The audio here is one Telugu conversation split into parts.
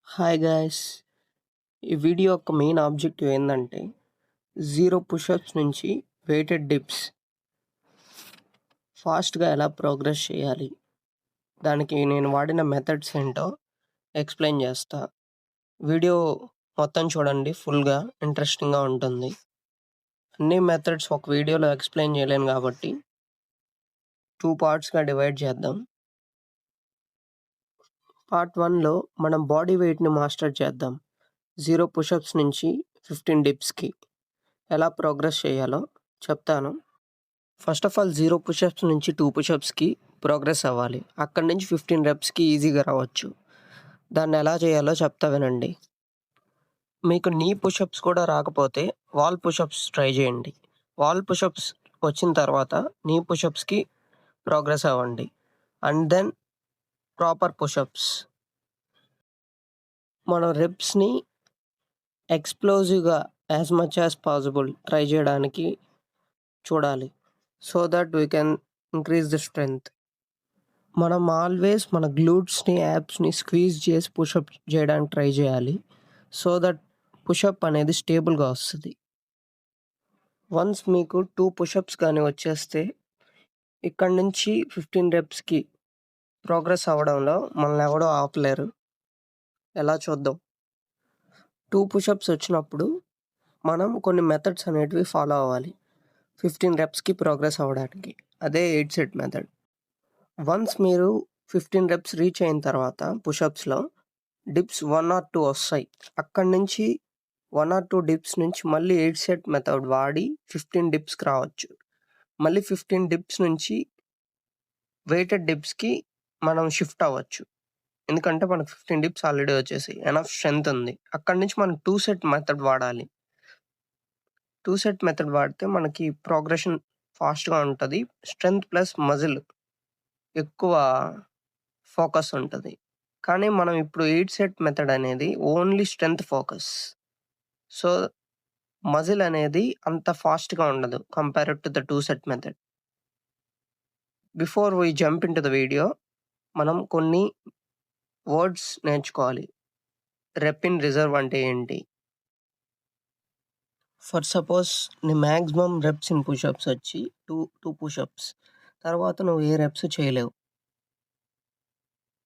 Hi guys. ఈ వీడియో యొక్క మెయిన్ ఆబ్జెక్టివ్ ఏంటంటే 0 పుషప్స్ నుంచి వెయిటెడ్ డిప్స్ ఫాస్ట్గా ఎలా ప్రోగ్రెస్ చేయాలి, దానికి నేను వాడిన మెథడ్స్ ఏంటో ఎక్స్ప్లెయిన్ చేస్తా. వీడియో మొత్తం చూడండి, ఫుల్గా ఇంట్రెస్టింగ్గా ఉంటుంది. అన్ని మెథడ్స్ ఒక వీడియోలో ఎక్స్ప్లెయిన్ చేయలేను కాబట్టి 2 పార్ట్స్గా డివైడ్ చేద్దాం. పార్ట్ 1లో మనం బాడీ వెయిట్ని మాస్టర్ చేద్దాం. 0 పుషప్స్ నుంచి 15 డిప్స్కి ఎలా ప్రోగ్రెస్ చేయాలో చెప్తాను. ఫస్ట్ ఆఫ్ ఆల్ 0 పుషప్స్ నుంచి 2 పుషప్స్కి ప్రోగ్రెస్ అవ్వాలి. అక్కడి నుంచి 15 రెప్స్కి ఈజీగా రావచ్చు. దాన్ని ఎలా చేయాలో చెప్తా వినండి. మీకు నీ పుషప్స్ కూడా రాకపోతే వాల్ పుషప్స్ ట్రై చేయండి. వాల్ పుషప్స్ వచ్చిన తర్వాత నీ పుషప్స్కి ప్రోగ్రెస్ అవ్వండి. And then proper pushups. మనం రెప్స్ని ఎక్స్ప్లోజివ్గా as much as possible try చేయడానికి చూడాలి. So that we can increase the strength. మనం ఆల్వేస్ మన గ్లూట్స్ని, యాప్స్ని స్క్వీజ్ చేసి పుషప్ చేయడానికి ట్రై చేయాలి. సో దట్ పుషప్ అనేది స్టేబుల్గా వస్తుంది. వన్స్ మీకు 2 పుషప్స్ కానీ వచ్చేస్తే ఇక్కడి నుంచి 15 రెప్స్కి ప్రోగ్రెస్ అవ్వడంలో మనల్ని ఎవడో ఆపలేరు. ఎలా చూద్దాం. 2 పుషప్స్ వచ్చినప్పుడు మనం కొన్ని మెథడ్స్ అనేటివి ఫాలో అవ్వాలి 15 రెప్స్కి ప్రోగ్రెస్ అవ్వడానికి. అదే 8 సెట్ మెథడ్. వన్స్ మీరు 15 రెప్స్ రీచ్ అయిన తర్వాత పుషప్స్లో డిప్స్ 1 or 2 వస్తాయి. అక్కడి నుంచి 1 or 2 డిప్స్ నుంచి మళ్ళీ 8 సెట్ మెథడ్ వాడి 15 డిప్స్కి రావచ్చు. మళ్ళీ 15 డిప్స్ నుంచి వెయిటెడ్ డిప్స్కి మనం షిఫ్ట్ అవ్వచ్చు. ఎందుకంటే మనకు 15 డిప్స్ ఆల్రెడీ వచ్చేసి ఎనఫ్ స్ట్రెంత్ ఉంది. అక్కడి నుంచి మనం 2 సెట్ మెథడ్ వాడాలి. 2 సెట్ మెథడ్ వాడితే మనకి ప్రోగ్రెషన్ ఫాస్ట్గా ఉంటుంది. స్ట్రెంత్ ప్లస్ మజిల్ ఎక్కువ ఫోకస్ ఉంటుంది. కానీ మనం ఇప్పుడు 8 సెట్ మెథడ్ అనేది only strength focus. So muscle అనేది అంత ఫాస్ట్గా ఉండదు compared to the 2 set method. Before we jump in to the video, మనం కొన్ని వర్డ్స్ నేర్చుకోవాలి. రెప్ ఇన్ రిజర్వ్ అంటే ఏంటి? ఫర్ సపోజ్ నీ మ్యాక్సిమం రెప్స్ ఇన్ పుషప్స్ వచ్చి 2 పుషప్స్. తర్వాత నువ్వు ఏ రెప్స్ చేయలేవు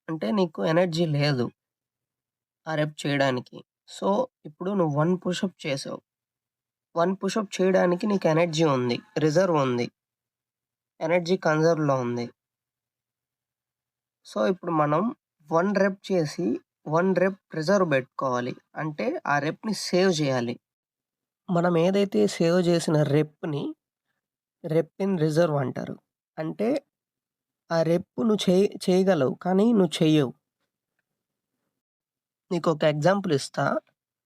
అంటే నీకు ఎనర్జీ లేదు ఆ రెప్ చేయడానికి. సో ఇప్పుడు నువ్వు 1 పుషప్ చేసావు. 1 పుషప్ చేయడానికి నీకు ఎనర్జీ ఉంది, రిజర్వ్ ఉంది, ఎనర్జీ కన్జర్వ్లో ఉంది. సో ఇప్పుడు మనం 1 రెప్ చేసి 1 రెప్ రిజర్వ్ పెట్టుకోవాలి. అంటే ఆ రెప్ని సేవ్ చేయాలి. మనం ఏదైతే సేవ్ చేసిన రెప్ని రెప్ ఇన్ రిజర్వ్ అంటారు. అంటే ఆ రెప్ నువ్వు చేయగలవు కానీ నువ్వు చెయ్యవు. నీకు ఒక ఎగ్జాంపుల్ ఇస్తా.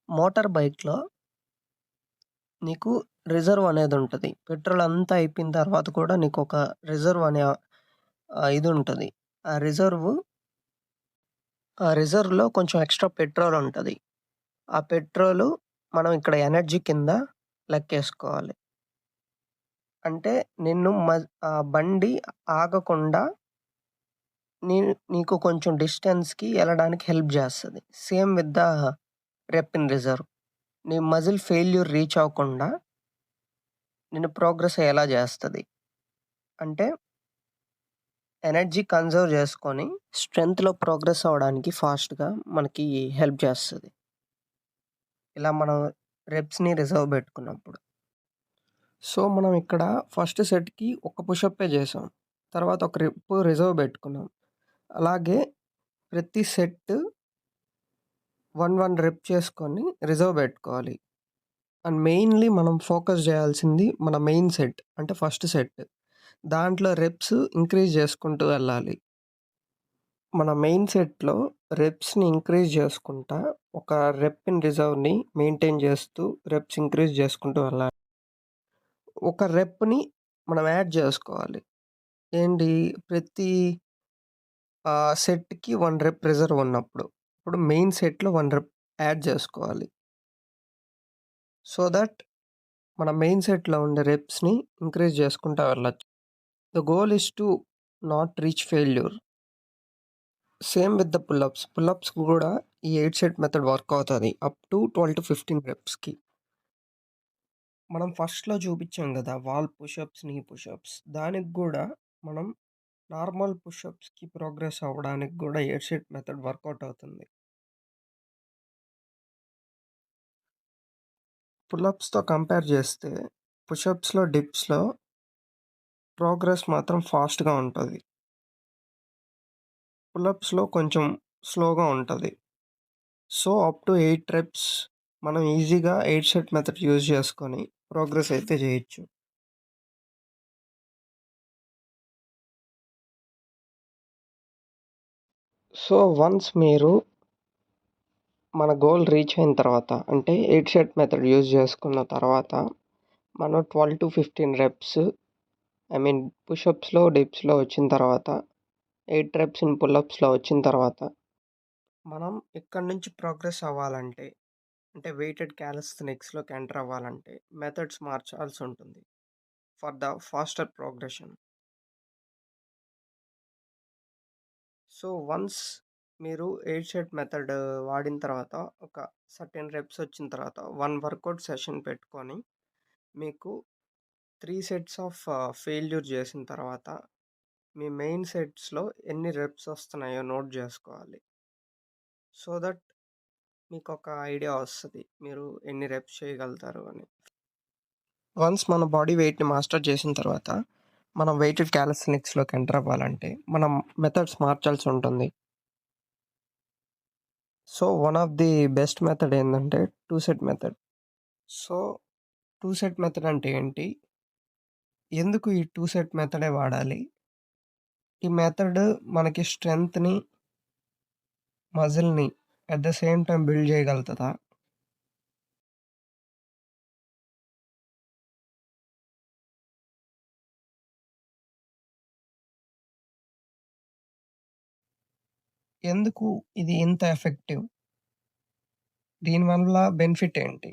మోటార్ బైక్లో నీకు రిజర్వ్ అనేది ఉంటుంది. పెట్రోల్ అంతా అయిపోయిన తర్వాత కూడా నీకు ఒక రిజర్వ్ అనే ఇది ఉంటుంది. ఆ రిజర్వ్లో కొంచెం ఎక్స్ట్రా పెట్రోల్ ఉంటుంది. ఆ పెట్రోలు మనం ఇక్కడ ఎనర్జీ కింద లెక్కేసుకోవాలి. అంటే నిన్ను బండి ఆగకుండా నీకు కొంచెం డిస్టెన్స్కి వెళ్ళడానికి హెల్ప్ చేస్తుంది. Same with the rep in reserve. నీ మజిల్ ఫెయిల్యూర్ రీచ్ అవ్వకుండా నిన్ను ప్రోగ్రెస్ అయ్యేలా చేస్తుంది. అంటే ఎనర్జీ కన్జర్వ్ చేసుకొని స్ట్రెంగ్త్లో ప్రోగ్రెస్ అవ్వడానికి ఫాస్ట్గా మనకి హెల్ప్ చేస్తుంది. ఇలా మనం రెప్స్ని రిజర్వ్ పెట్టుకున్నప్పుడు. సో మనం ఇక్కడ ఫస్ట్ సెట్కి ఒక పుషప్పే చేసాం, తర్వాత ఒక రెప్ రిజర్వ్ పెట్టుకున్నాం. అలాగే ప్రతి సెట్ 1 రెప్ చేసుకొని రిజర్వ్ పెట్టుకోవాలి. అండ్ మెయిన్లీ మనం ఫోకస్ చేయాల్సింది మన మెయిన్ సెట్, అంటే ఫస్ట్ సెట్. దాంట్లో రెప్స్ ఇంక్రీజ్ చేసుకుంటూ వెళ్ళాలి. మన మెయిన్ సెట్‌లో రెప్స్‌ని ఇంక్రీజ్ చేసుకుంటా ఒక రెప్ ఇన్ రిజర్వ్‌ని మెయింటైన్ చేస్తూ రెప్స్ ఇంక్రీజ్ చేసుకుంటూ వెళ్ళాలి. ఒక రెప్‌ని మనం యాడ్ చేసుకోవాలి. ఏంటి? ప్రతి సెట్‌కి 1 రెప్ రిజర్వ్ ఉన్నప్పుడు. ఇప్పుడు మెయిన్ సెట్‌లో 1 రెప్ యాడ్ చేసుకోవాలి. సో దట్ మన మెయిన్ సెట్‌లో ఉండే రెప్స్‌ని ఇంక్రీజ్ చేసుకుంటా వెళ్ళొచ్చు. The goal is to not reach failure. Same with the pull-ups. Pull-ups కూడా ఈ 8 సెట్ మెథడ్ వర్క్ అవుతది. Up to 12-15 రెప్స్‌కి. మనం ఫస్ట్‌లో చూపించాం గదా! వాల్ పుషప్స్, నీ పుషప్స్. దానికి గూడా మనం నార్మల్ పుషప్స్‌కి ప్రోగ్రెస్ అవ్వడానికి గూడా 8 సెట్ మెథడ్ వర్కౌట్ అవుతుంది. పుల్లప్స్‌తో కంపేర్ చేస్తే పుషప్స్‌లో, డిప్స్‌లో ప్రోగ్రెస్ మాత్రం ఫాస్ట్‌గా ఉంటది. పుల్లప్స్‌లో కొంచెం స్లోగా ఉంటది. సో, అప్ టు 8 రెప్స్ మనం ఈజీగా 8 సెట్ మెథడ్ యూజ్ చేసుకొని ప్రోగ్రెస్ అయితే చేయొచ్చు. సో, వన్స్ మీరు మన గోల్ రీచ్ అయిన తర్వాత అంటే 8 సెట్ మెథడ్ యూజ్ చేసుకున్న తర్వాత మనం 12-15 రెప్స్ పుషప్స్‌లో, డిప్స్‌లో వచ్చిన తర్వాత 8 రెప్స్ ఇన్ పుల్లప్స్‌లో వచ్చిన తర్వాత మనం ఇక్కడి నుంచి ప్రోగ్రెస్ అవ్వాలంటే అంటే వెయిటెడ్ క్యాలిస్థెనిక్స్‌లోకి ఎంటర్ అవ్వాలంటే మెథడ్స్ మార్చాల్సి ఉంటుంది. For the faster progression. So, once మీరు 8 సెట్ మెథడ్ వాడిన తర్వాత ఒక సర్టెన్ రెప్స్ వచ్చిన తర్వాత 1 వర్కౌట్ సెషన్ పెట్టుకొని మీకు 3 సెట్స్ ఆఫ్ ఫెయిల్యూర్ చేసిన తర్వాత మీ మెయిన్ సెట్స్‌లో ఎన్ని రెప్స్ వస్తున్నాయో నోట్ జేసుకోవాలి. సో దట్ మీకొక ఐడియా వస్తది. మీరు ఎన్ని రెప్స్ చేయగలుగుతారు అని. వన్స్ మన బాడీ వెయిట్‌ని మాస్టర్ చేసిన తర్వాత, మనం వెయిటెడ్ కాలిస్థెనిక్స్‌లోకి ఎంటర్ అవ్వాలంటే, మనం మెథడ్స్ మార్చాల్సి ఉంటుంది. So, one of the best method ఏందంటే 2 set method. So, 2 set method అంటే ఏంటి? ఎందుకు ఈ 2 సెట్ మెథడే వాడాలి? ఈ మెథడ్ మనకి స్ట్రెంగ్త్‌ని, మజిల్‌ని at the same time build చేయగలుగుతదా? ఎందుకు ఇది ఇంత ఎఫెక్టివ్? దీనివల్ల బెనిఫిట్ ఏంటి?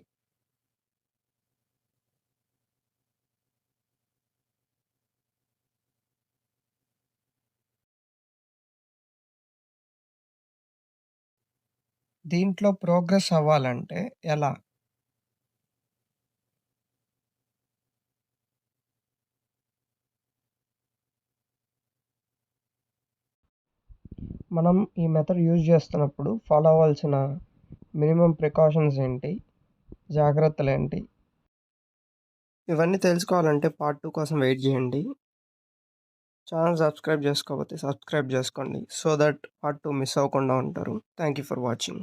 దీంట్లో ప్రోగ్రెస్ అవ్వాలంటే ఎలా? మనం ఈ మెథడ్ యూజ్ చేస్తున్నప్పుడు ఫాలో అవ్వాల్సిన మినిమమ్ ప్రికాషన్స్ ఏంటి? జాగ్రత్తలేంటి? ఇవన్నీ తెలుసుకోవాలంటే పార్ట్ 2 కోసం వెయిట్ జేయండి. ఛానెల్ సబ్స్క్రైబ్ చేసుకోకపోతే సబ్స్క్రైబ్ చేసుకోండి. సో దట్ పార్ట్ 2 మిస్ అవ్వకుండా ఉంటారు. Thank you for watching.